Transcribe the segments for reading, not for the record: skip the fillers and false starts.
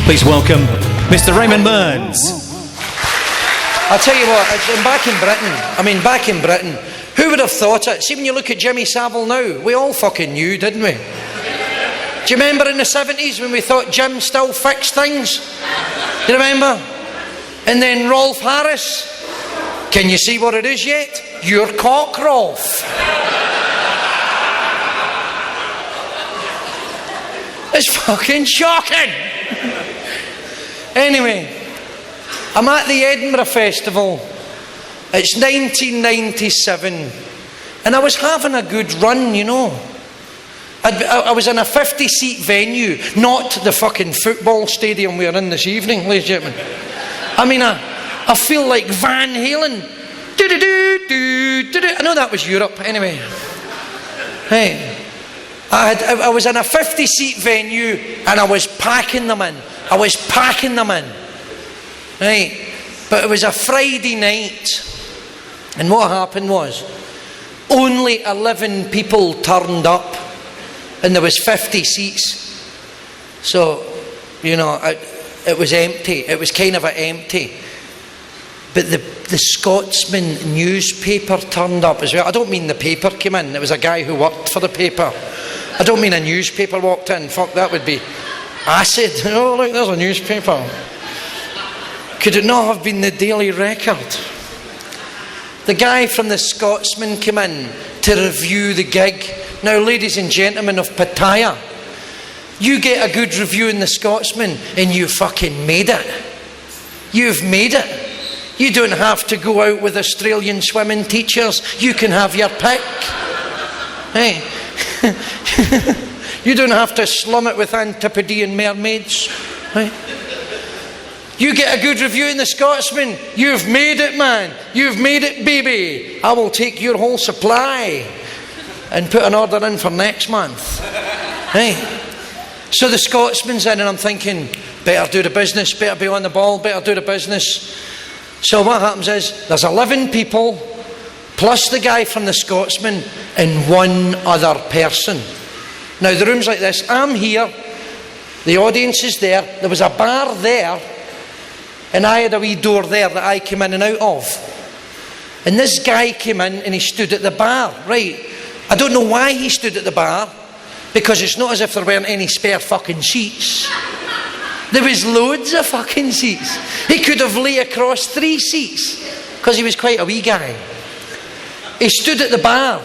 Please welcome Mr. Raymond Mearns. I'll tell you what, back in Britain, who would have thought it? See, when you look at Jimmy Savile now, we all fucking knew, didn't we? Do you remember in the 70s when we thought Jim still fixed things? Do you remember? And then Rolf Harris, can you see what it is yet? Your cock, Rolf. It's fucking shocking. Anyway, I'm at the Edinburgh Festival. It's 1997, and I was having a good run, you know. I was in a 50-seat venue, not the fucking football stadium we're in this evening, ladies and gentlemen. I mean, I feel like Van Halen. I know that was Europe, anyway. Hey, I was in a 50-seat venue, and I was packing them in. Right, but it was a Friday night, and what happened was only 11 people turned up, and there was 50 seats. So, you know, it was empty. It was kind of empty. But the Scotsman newspaper turned up as well. I don't mean the paper came in. It was a guy who worked for the paper. I don't mean a newspaper walked in. Fuck, that would be acid. Oh, look, there's a newspaper. Could it not have been the Daily Record? The guy from the Scotsman came in to review the gig. Now, ladies and gentlemen of Pattaya, you get a good review in the Scotsman and you fucking made it. You've made it. You don't have to go out with Australian swimming teachers. You can have your pick. Hey. You don't have to slum it with Antipodean mermaids. Right? You get a good review in the Scotsman. You've made it, man. You've made it, baby. I will take your whole supply and put an order in for next month. Hey. So the Scotsman's in, and I'm thinking, better do the business, better be on the ball, better do the business. So what happens is, there's 11 people, plus the guy from the Scotsman, and one other person. Now the room's like this. I'm here, the audience is there, there was a bar there, and I had a wee door there that I came in and out of. And this guy came in and he stood at the bar, right? I don't know why he stood at the bar, because it's not as if there weren't any spare fucking seats. There was loads of fucking seats. He could have lay across 3 seats, because he was quite a wee guy. He stood at the bar,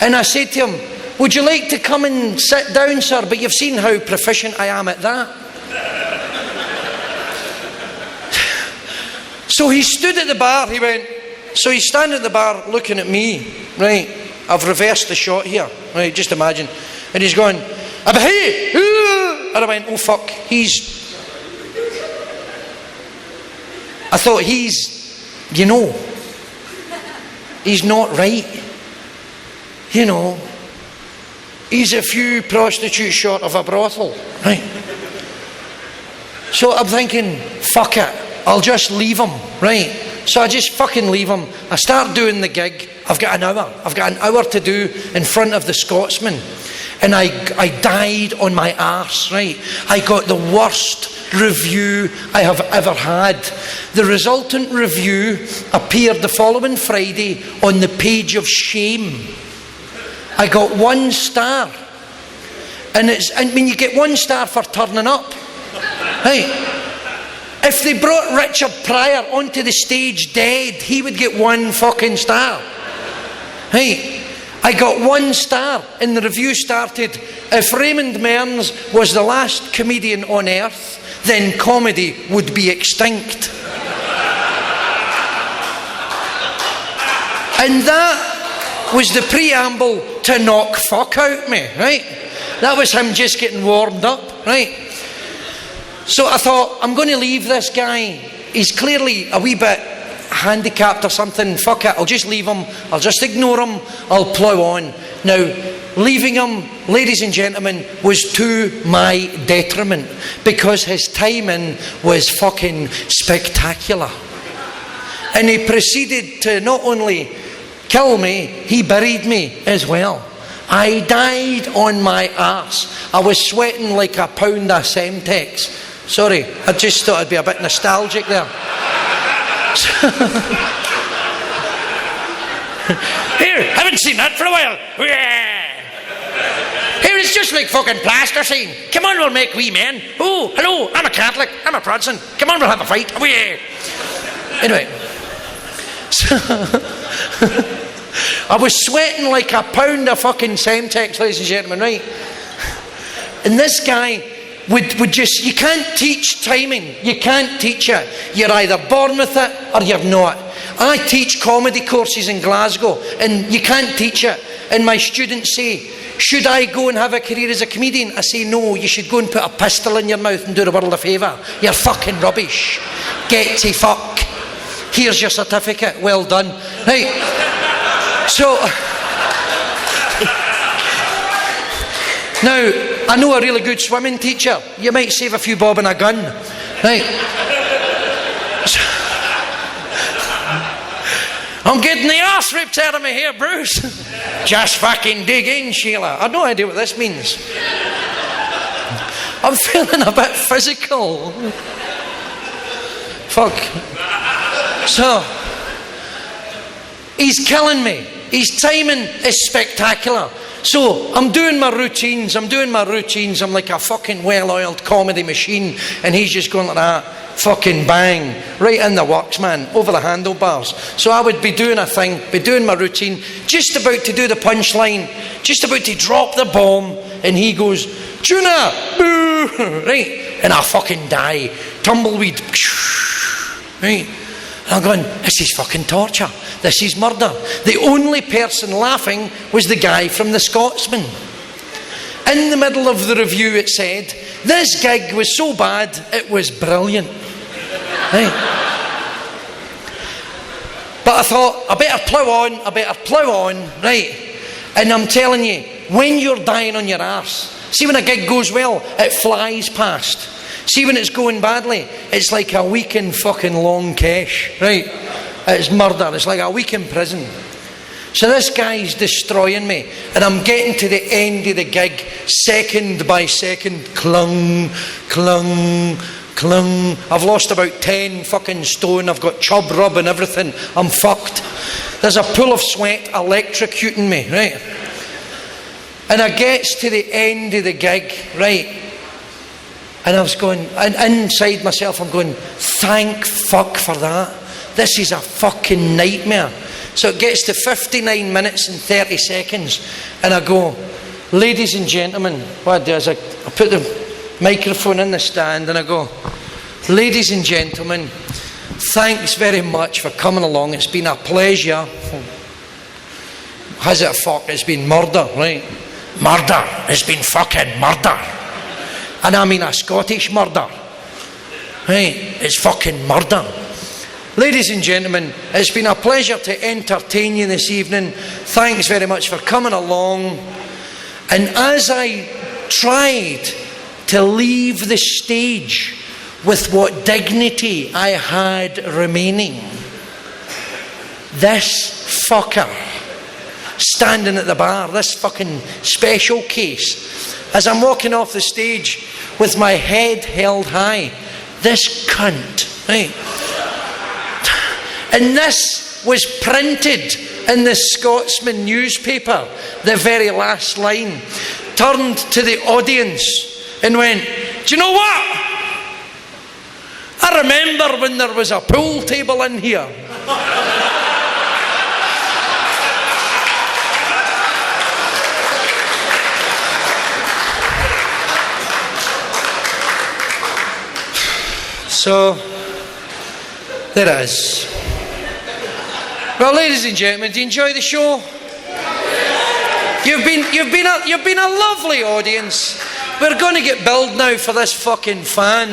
and I said to him, would you like to come and sit down, sir? But you've seen how proficient I am at that. So he stood at the bar, he went, so he's standing at the bar looking at me, right? I've reversed the shot here, right? Just imagine. And he's going, hey! And I went, oh fuck, I thought you know, he's not right. You know, he's a few prostitutes short of a brothel, right? So I'm thinking, fuck it, I'll just leave him, right? So I just fucking leave him. I start doing the gig. I've got an hour to do in front of the Scotsman. And I died on my arse, right? I got the worst review I have ever had. The resultant review appeared the following Friday on the page of shame. I got 1 star. And you get 1 star for turning up. Hey, if they brought Richard Pryor onto the stage dead, he would get 1 fucking star. Hey, I got 1 star, and the review started, if Raymond Mearns was the last comedian on earth, then comedy would be extinct. And that was the preamble to knock fuck out me, right? That was him just getting warmed up, right? So I thought, I'm going to leave this guy. He's clearly a wee bit handicapped or something. Fuck it, I'll just leave him. I'll just ignore him. I'll plough on. Now, leaving him, ladies and gentlemen, was to my detriment, because his timing was fucking spectacular. And he proceeded to not only kill me, he buried me as well. I died on my arse. I was sweating like a pound of Semtex Sorry, I just thought I'd be a bit nostalgic there. Here, haven't seen that for a while. Here, it's just like fucking plasticine. Come on, we'll make wee men. Oh, hello, I'm a Catholic, I'm a Protestant. Come on, we'll have a fight. Anyway. So I was sweating like a pound of fucking Semtex, ladies and gentlemen, right? And this guy would just, you can't teach timing. You can't teach it. You're either born with it or you've not. I teach comedy courses in Glasgow and you can't teach it. And my students say, should I go and have a career as a comedian? I say, no, you should go and put a pistol in your mouth and do the world a favour. You're fucking rubbish. Get to fuck. Here's your certificate. Well done. Right. So, now, I know a really good swimming teacher. You might save a few bob and a gun. Right. So, I'm getting the arse ripped out of me here, Bruce. Just fucking dig in, Sheila. I have no idea what this means. I'm feeling a bit physical. Fuck. So, he's killing me. His timing is spectacular. So, I'm doing my routines. I'm like a fucking well-oiled comedy machine. And he's just going like that. Fucking bang. Right in the works, man. Over the handlebars. So I would be doing a thing, be doing my routine, just about to do the punchline, just about to drop the bomb, and he goes, tuna! Boo! Right? And I fucking die. Tumbleweed. Right? And I'm going, this is fucking torture. This is murder. The only person laughing was the guy from The Scotsman. In the middle of the review it said, this gig was so bad, it was brilliant. Right? But I thought, I better plough on, right? And I'm telling you, when you're dying on your arse, see when a gig goes well, it flies past. See when it's going badly, it's like a week in fucking Long Kesh, right? It's murder, it's like a week in prison. So this guy's destroying me, and I'm getting to the end of the gig, second by second, clung, clung, clung. I've lost about 10 fucking stone, I've got chub rub and everything, I'm fucked. There's a pool of sweat electrocuting me, right? And I gets to the end of the gig, right? And I was going, and inside myself I'm going, thank fuck for that. This is a fucking nightmare. So it gets to 59 minutes and 30 seconds, and I go, ladies and gentlemen, what I do is I put the microphone in the stand and I go, ladies and gentlemen, thanks very much for coming along. It's been a pleasure. Has it fuck? It's been murder, right? Murder. It's been fucking murder. And I mean a Scottish murder. Right? It's fucking murder. Ladies and gentlemen, it's been a pleasure to entertain you this evening. Thanks very much for coming along. And as I tried to leave the stage with what dignity I had remaining, this fucker standing at the bar, this fucking special case, as I'm walking off the stage with my head held high, this cunt, right? And this was printed in the Scotsman newspaper, the very last line, turned to the audience and went, do you know what? I remember when there was a pool table in here. So, there it is. Well, ladies and gentlemen, do you enjoy the show? You've been a lovely audience. We're going to get billed now for this fucking fan.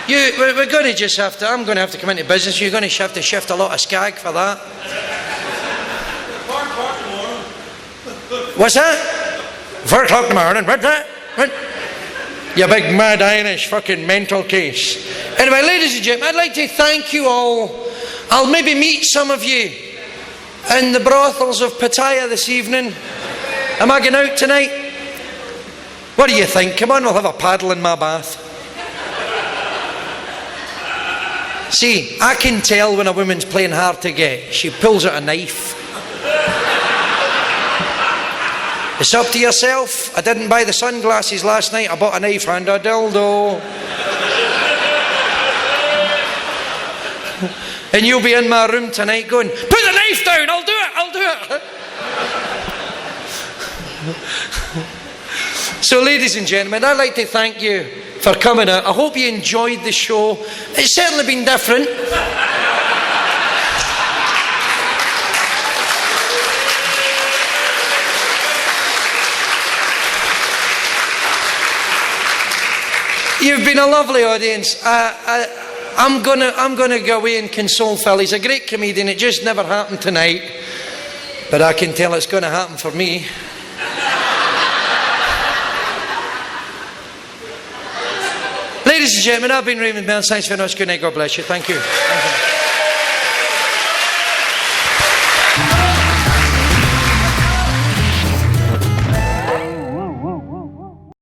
We're going to just have to. I'm going to have to come into business. You're going to have to shift a lot of skag for that. What's that? 4 o'clock in the morning. What's that? What? You big mad Irish fucking mental case. Anyway, ladies and gentlemen, I'd like to thank you all. I'll maybe meet some of you in the brothels of Pattaya this evening. Am I going out tonight? What do you think? Come on, we'll have a paddle in my bath. See, I can tell when a woman's playing hard to get. She pulls out a knife. It's up to yourself. I didn't buy the sunglasses last night. I bought a knife and a dildo. And you'll be in my room tonight going, put the knife down, I'll do it. So ladies and gentlemen, I'd like to thank you for coming out. I hope you enjoyed the show. It's certainly been different. You've been a lovely audience. I'm gonna go away and console Phil. He's a great comedian. It just never happened tonight, but I can tell it's going to happen for me. Ladies and gentlemen, I've been Raymond Mearns. Thanks very much. Good night. God bless you. Thank you. Thank you.